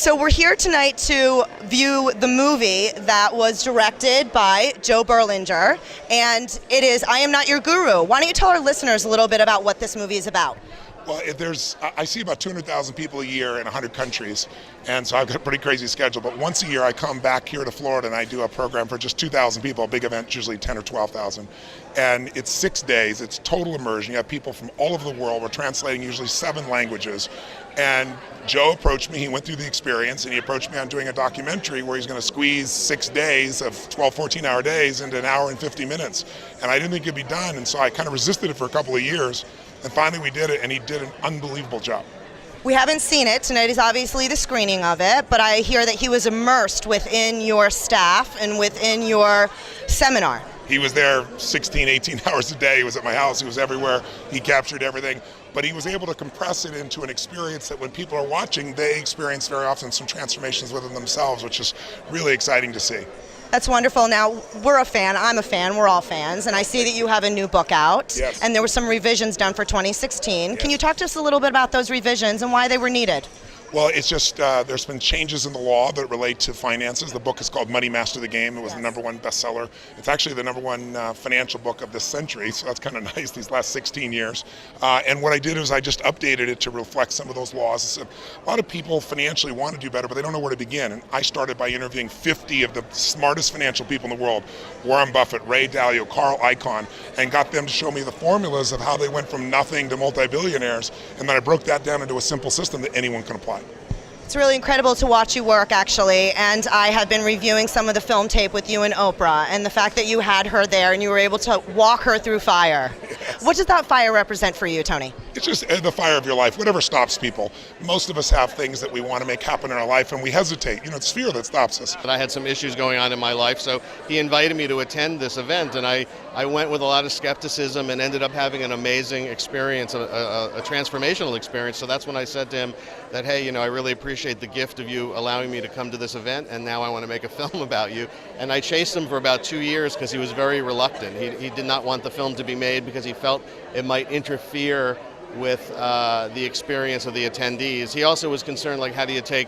So we're here tonight to view the movie that was directed by Joe Berlinger, and it is I Am Not Your Guru. Why don't you tell our listeners a little bit about what this movie is about? Well, I see about 200,000 people a year in 100 countries, and so I've got a pretty crazy schedule. But once a year, I come back here to Florida, and I do a program for just 2,000 people, a big event, usually 10 or 12,000. And it's 6 days. It's total immersion. You have people from all over the world. We're translating usually 7 languages. And Joe approached me. He went through the experience, and he approached me on doing a documentary where he's going to squeeze 6 days of 12, 14-hour days into an hour and 50 minutes. And I didn't think it could be done, and so I kind of resisted it for a couple of years. And finally we did it, and he did an unbelievable job. We haven't seen it. Tonight is obviously the screening of it, but I hear that he was immersed within your staff and within your seminar. He was there 16, 18 hours a day. He was at my house. He was everywhere. He captured everything. But he was able to compress it into an experience that when people are watching, they experience very often some transformations within themselves, which is really exciting to see. That's wonderful. Now, we're a fan. I'm a fan. We're all fans. And I see that you have a new book out. Yes. And there were some revisions done for 2016. Yes. Can you talk to us a little bit about those revisions and why they were needed? Well, it's just there's been changes in the law that relate to finances. The book is called Money Master the Game. It was the #1 bestseller. It's actually the #1 financial book of this century, so that's kind of nice, these last 16 years. And what I did is I just updated it to reflect some of those laws. So a lot of people financially want to do better, but they don't know where to begin. And I started by interviewing 50 of the smartest financial people in the world, Warren Buffett, Ray Dalio, Carl Icahn, and got them to show me the formulas of how they went from nothing to multi-billionaires. And then I broke that down into a simple system that anyone can apply. It's really incredible to watch you work, actually, and I have been reviewing some of the film tape with you and Oprah, and the fact that you had her there and you were able to walk her through fire. Yes. What does that fire represent for you, Tony? It's just the fire of your life, whatever stops people. Most of us have things that we want to make happen in our life, and we hesitate. You know, it's fear that stops us. I had some issues going on in my life, so he invited me to attend this event, and I went with a lot of skepticism and ended up having an amazing experience, a transformational experience. So that's when I said to him that, hey, you know, I really appreciate the gift of you allowing me to come to this event, and now I want to make a film about you. And I chased him for about 2 years because he was very reluctant. He did not want the film to be made because he felt it might interfere with the experience of the attendees. He also was concerned, like, how do you take,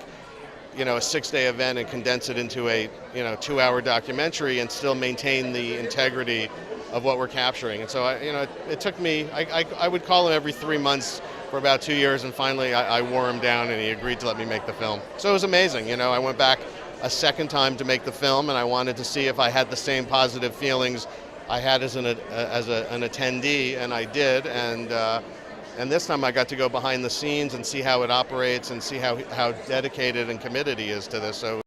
you know, a 6-day event and condense it into a, you know, 2-hour documentary and still maintain the integrity of what we're capturing. And so, it took me, I would call him every 3 months for about 2 years, and finally I wore him down and he agreed to let me make the film. So it was amazing. You know, I went back a second time to make the film, and I wanted to see if I had the same positive feelings I had as an attendee, and I did. And this time I got to go behind the scenes and see how it operates and see how dedicated and committed he is to this. So